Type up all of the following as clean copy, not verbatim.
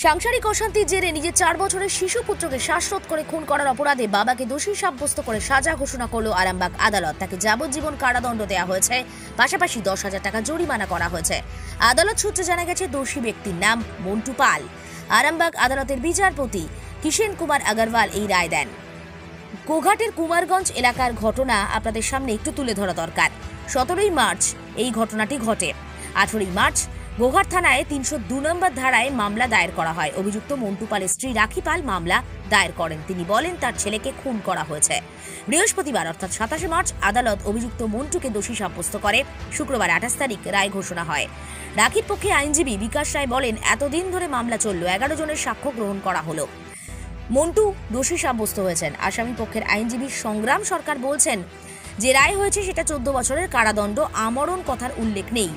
সাংসারিক অশান্তির জেরে নিজের 4 বছরের শিশু পুত্রকে শ্বাসরোধ করে খুন করার অপরাধে বাবাকে দোষী সাব্যস্ত করে সাজা ঘোষণা করল আরামবাগ আদালত। তাকে যাবজ্জীবন কারাদণ্ড দেওয়া হয়েছে, পাশাপাশি 10,000 টাকা জরিমানা করা হয়েছে। আদালত সূত্রে জানা গেছে দোষী ব্যক্তির নাম মন্টু পাল। আরামবাগ আদালতের বিচারপতি কিষেন কুমার আগরওয়াল এই রায় দেন। গোঘাটের কুমারগঞ্জ এলাকার ঘটনা আপনাদের সামনে একটু তুলে ধরা দরকার। 17ই মার্চ এই ঘটনাটি ঘটে। 18ই মার্চ গোঘাট থানায় 302 নম্বর ধারায় মামলা দায়ের করা হয়। অভিযুক্ত মন্টু পালের স্ত্রী রাখি পাল মামলা দায়ের করেন। তিনি বলেন তার ছেলেকে খুন করা হয়েছে। বৃহস্পতিবার অর্থাৎ 27 মার্চ আদালত অভিযুক্ত মন্টুকে দোষী সাব্যস্ত করে। শুক্রবার 28 তারিখ রায় ঘোষণা হয়। রাখির পক্ষে আইনজীবী বিকাশ রায় বলেন, এতদিন ধরে মামলা চলল, 11 জনের সাক্ষ্য গ্রহণ করা হলো। মন্টু দোষী সাব্যস্ত হয়েছেন। আসামি পক্ষের আইনজীবী সংগ্রাম সরকার বলছেন, যে রায় হয়েছে সেটা 14 বছরের কারাদণ্ড, আমরণ কথার উল্লেখ নেই।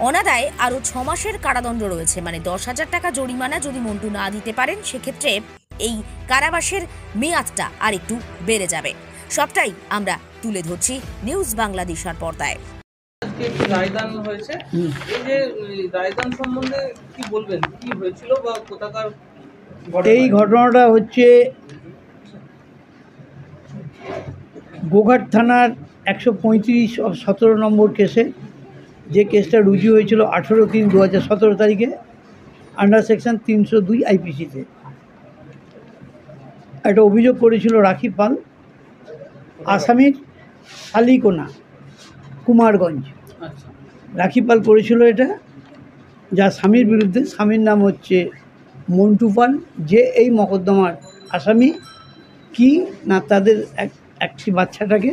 অনাদায়ে আরও 6 মাসের কারাদণ্ড রয়েছে, মানে 10,000 টাকা জরিমানা যদি মন্টু না দিতে পারেন সেক্ষেত্রে এই কারাবাসের মেয়াদটা আর একটু বেড়ে যাবে। সবটাই আমরা তুলে ধরছি নিউজ বাংলাদেশের পর্দায়। রায়দান হয়েছে, এই যে রায়দান সম্বন্ধে কি বলবেন, কি হয়েছিল বা কোথাকার? এই ঘটনাটা হচ্ছে গোঘাট থানার 135/17 নম্বর কেসে, যে কেসটা রুজু হয়েছিল 18/3/2017 তারিখে আন্ডার সেকশন 302 আইপিসিতে। একটা অভিযোগ করেছিল রাখি পাল, আসামির শালিকোনা কুমারগঞ্জ। রাখি পাল করেছিল এটা, যা স্বামীর বিরুদ্ধে। স্বামীর নাম হচ্ছে মন্টু পাল, যে এই মকদ্দমার আসামি। কি না, তাদের একটি বাচ্চাটাকে,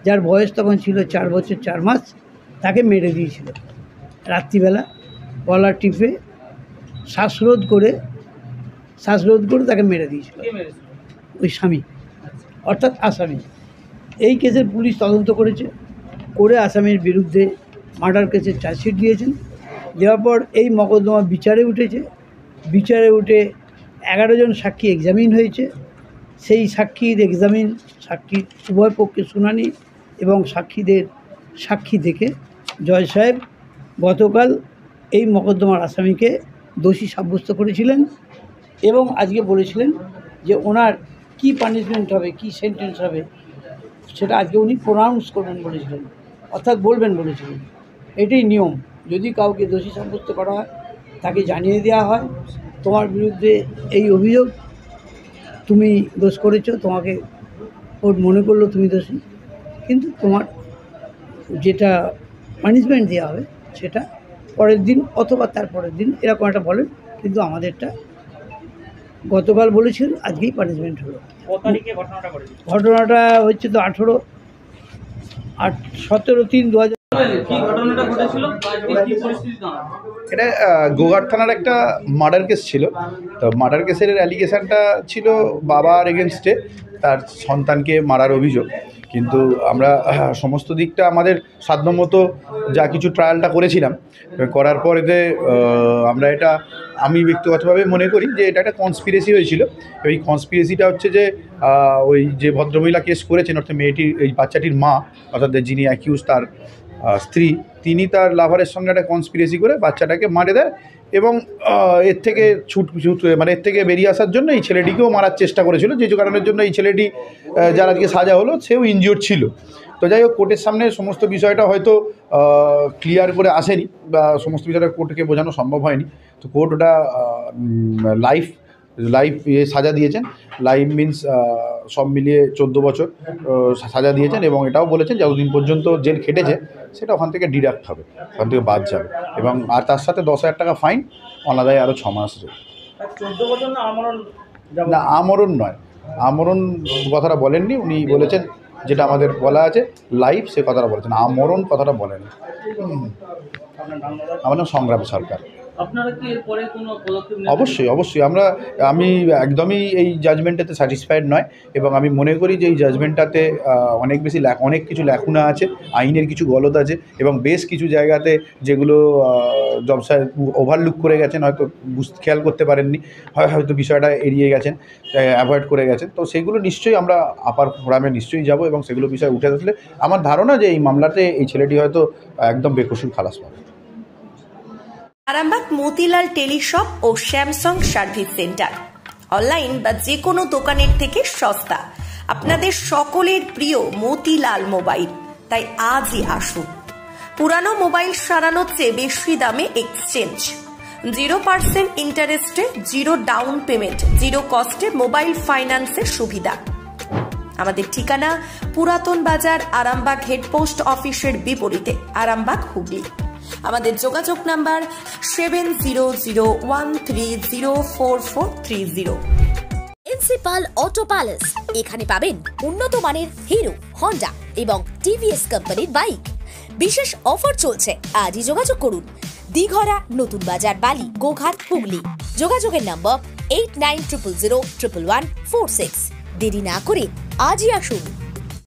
যার বয়স তখন ছিল 4 বছর 4 মাস, তাকে মেরে দিয়েছিল রাত্রিবেলা। গলা টিপে শ্বাসরোধ করে তাকে মেরে দিয়েছিল ওই স্বামী, অর্থাৎ আসামি। এই কেসের পুলিশ তদন্ত করে আসামির বিরুদ্ধে মার্ডার কেসের চার্জশিট দিয়েছেন। দেওয়ার পর এই মকদ্দমা বিচারে উঠেছে। বিচারে উঠে 11 জন সাক্ষী এক্সামিন হয়েছে। সেই সাক্ষীর উভয় পক্ষের শুনানি এবং সাক্ষীদের সাক্ষী দেখে জজ সাহেব গতকাল এই মকদ্দমার আসামিকে দোষী সাব্যস্ত করেছিলেন এবং আজকে বলেছিলেন যে ওনার কি পানিশমেন্ট হবে, কি সেন্টেন্স হবে, সেটা আজকে উনি প্রোনাউন্স করবেন বলেছিলেন, অর্থাৎ বলবেন বলেছিলেন। এটাই নিয়ম। যদি কাউকে দোষী সাব্যস্ত করা হয় তাকে জানিয়ে দেওয়া হয়, তোমার বিরুদ্ধে এই অভিযোগ, তুমি দোষ করেছো, তোমাকে ওর মনে করলো তুমি দোষী, কিন্তু তোমার যেটা পানিশমেন্ট দেওয়া হবে সেটা পরের দিন অথবা তার পরের দিন, এরকম একটা বলেন। কিন্তু আমাদেরটা গতকাল বলেছিল, আজকেই পানিশমেন্ট হলো। ঘটনাটা হচ্ছে তো 17/3/2000। এটা গোঘাট থানার একটা মার্ডার কেস ছিল। তো মার্ডার কেসের অ্যালিগেশনটা ছিল বাবার এগেনস্টে, তার সন্তানকে মারার অভিযোগ। কিন্তু আমরা সমস্ত দিকটা আমাদের সাধ্যমতো যা কিছু ট্রায়ালটা করেছিলাম, করার পর এতে আমি ব্যক্তিগতভাবে মনে করি যে এটা একটা কনস্পিরেসি হয়েছিল। এই কনস্পিরেসিটা হচ্ছে যে ওই যে ভদ্রমহিলা কেস করেছেন, অর্থাৎ মেয়েটির, এই বাচ্চাটির মা, অর্থাৎ যিনি অ্যাকিউজ তার স্ত্রী, তিনি তার লাভারের সঙ্গে একটা কনস্পিরেসি করে বাচ্চাটাকে মারে দেয় এবং এর থেকে এর থেকে বেরিয়ে আসার জন্য এই ছেলেটিকেও মারার চেষ্টা করেছিল, যে কারণের জন্য এই ছেলেটি, যার আজকে সাজা হলো, সেও ইনজিওর্ড ছিল। তো যাই হোক, কোর্টের সামনে সমস্ত বিষয়টা হয়তো ক্লিয়ার করে আসেনি বা সমস্ত বিষয়টা কোর্টকে বোঝানো সম্ভব হয়নি। তো কোর্ট ওটা লাইফ সাজা দিয়েছেন। লাইফ মিনস সব মিলিয়ে 14 বছর সাজা দিয়েছেন এবং এটাও বলেছেন যতদিন পর্যন্ত জেল খেটেছে সেটা ওখান থেকে ডিডাক্ট হবে, ওখান থেকে বাদ যাবে এবং তার সাথে 10,000 টাকা ফাইন, অনাদায়ে আরও 6 মাস। না, আমরণ নয়, আমরণ কথাটা বলেননি উনি। বলেছেন যেটা আমাদের বলা আছে লাইফ, সে কথাটা বলেছেন, আমরণ কথাটা বলেনি। আমার নাম সংগ্রাম সরকার। অবশ্যই আমি একদমই এই জাজমেন্টটাতে স্যাটিসফাইড নয় এবং আমি মনে করি যে এই জাজমেন্টটাতে অনেক কিছু ল্যাকুনা আছে, আইনের কিছু গলদ আছে এবং বেশ কিছু জায়গাতে যেগুলো জজ সাহেব ওভারলুক করে গেছেন, হয়তো খেয়াল করতে পারেননি, হয়তো বিষয়টা এড়িয়ে গেছেন, অ্যাভয়েড করে গেছেন। তো সেগুলো নিশ্চয়ই আমরা আপার ফোরামে নিশ্চয়ই যাব এবং সেগুলো বিষয় উঠে আসলে আমার ধারণা যে এই মামলাতে এই ছেলেটি হয়তো একদম বেকসুর খালাস পাবে। আরামবাগ মতিলাল টেলিশপ ও স্যামসাং সার্ভিস সেন্টার, অনলাইন বা যে কোনো দোকানের থেকে সস্তা। আপনাদের সকলের প্রিয় মতিলাল মোবাইল, তাই আজই আসুন। পুরানো মোবাইল সারানোর চেয়ে বেশি দামে এক্সচেঞ্জ, 0% ইন্টারেস্টে, 0 ডাউন পেমেন্ট, 0 কস্টে মোবাইল ফাইন্যান্সের সুবিধা। আমাদের ঠিকানা পুরাতন বাজার, আরামবাগ হেডপোস্ট অফিসের বিপরীতে, আরামবাগ, হুগলি। আমাদের যোগাযোগ নাম্বার 7001304430। প্রিন্সিপাল অটো প্যালেস, এখানে পাবেন উন্নত মানের হিরো, হন্ডা এবং টিভিএস কোম্পানির বাইক। বিশেষ অফার চলছে, আজই যোগাযোগ করুন। দিঘরা, নতুন বাজার, বালি, গোঘাট, হুগলি। যোগাযোগের নম্বর 8900011146। দেরি না করে আজই আসুন।